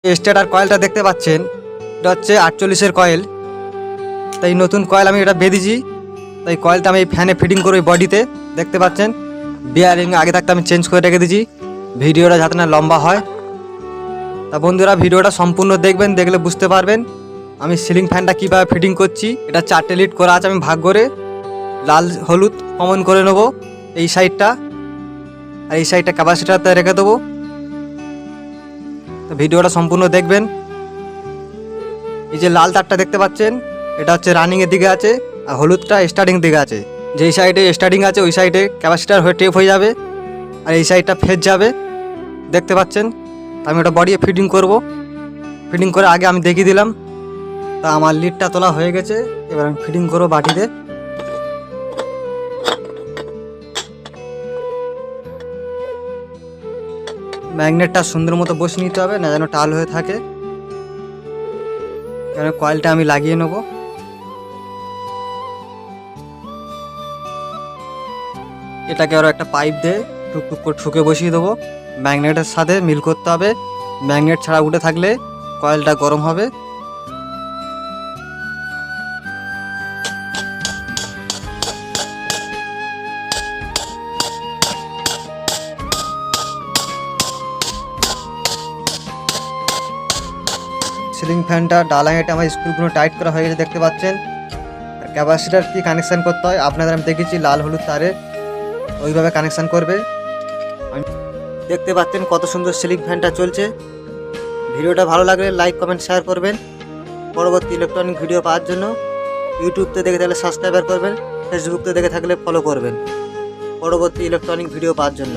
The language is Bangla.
স্টার্টার কয়েলটা দেখতে পাচ্ছেন, এটা হচ্ছে 48-এর কয়েল। তাই নতুন কয়েল আমি এটা বেঁধেছি। তাই কয়েলটা আমি ফ্যানে ফিটিং করে বডিতে দেখতে পাচ্ছেন। বিয়ারিং আগে থাকতে আমি চেঞ্জ করে রেখে দিয়েছি, ভিডিওটা যাতে না লম্বা হয়। তা বন্ধুরা ভিডিওটা সম্পূর্ণ দেখবেন, দেখলে বুঝতে পারবেন আমি সিলিং ফ্যানটা কীভাবে ফিটিং করছি। এটা 4টে লিড করা আছে, আমি ভাগ করে লাল হলুদ কমন করে নেবো এই সাইডটা, আর এই সাইডটা ক্যাপাসিটারতে রেখে দেবো। তো ভিডিওটা সম্পূর্ণ দেখবেন। এই যে লাল তারটা দেখতে পাচ্ছেন, এটা হচ্ছে রানিংয়ের দিকে আছে, আর হলুদটা স্টার্টিং দিকে আছে। যেই সাইডে স্টার্টিং আছে ওই সাইডে ক্যাপাসিটার হয়ে টেপ হয়ে যাবে, আর এই সাইডটা ফেজ যাবে দেখতে পাচ্ছেন। আমি ওটা বডিয়ে ফিটিং করব। ফিটিং করে আগে আমি দেখিয়ে দিলাম। তা আমার লিডটা তোলা হয়ে গেছে, এবার আমি ফিটিং করবো বাটিতে। ম্যাগনেটটা সুন্দর মতো বসিয়ে নিতে হবে, না যেন টাল হয়ে থাকে। এখানে কয়েলটা আমি লাগিয়ে নেব। এটাকে আরও একটা পাইপ দিয়ে টুকটুক করে ঠুকে বসিয়ে দেবো। ম্যাগনেটের সাথে মিল করতে হবে, ম্যাগনেট ছাড়া উঠে থাকলে কয়েলটা গরম হবে। সিলিং ফ্যানটা ডালাইটে আমার স্ক্রুগুলো টাইট করা হয়ে গেছে দেখতে পাচ্ছেন। আর ক্যাপাসিটার কি কানেকশান করতে হয় আপনাদের আমি দেখেছি, লাল হলুদ তারে ওইভাবে কানেকশান করবে। আমি দেখতে পাচ্ছেন কত সুন্দর সিলিং ফ্যানটা চলছে। ভিডিওটা ভালো লাগলে লাইক কমেন্ট শেয়ার করবেন। পরবর্তী ইলেকট্রনিক ভিডিও পাওয়ার জন্য ইউটিউবতে দেখে থাকলে সাবস্ক্রাইবার করবেন, ফেসবুকতে দেখে থাকলে ফলো করবেন পরবর্তী ইলেকট্রনিক ভিডিও পাওয়ার জন্য।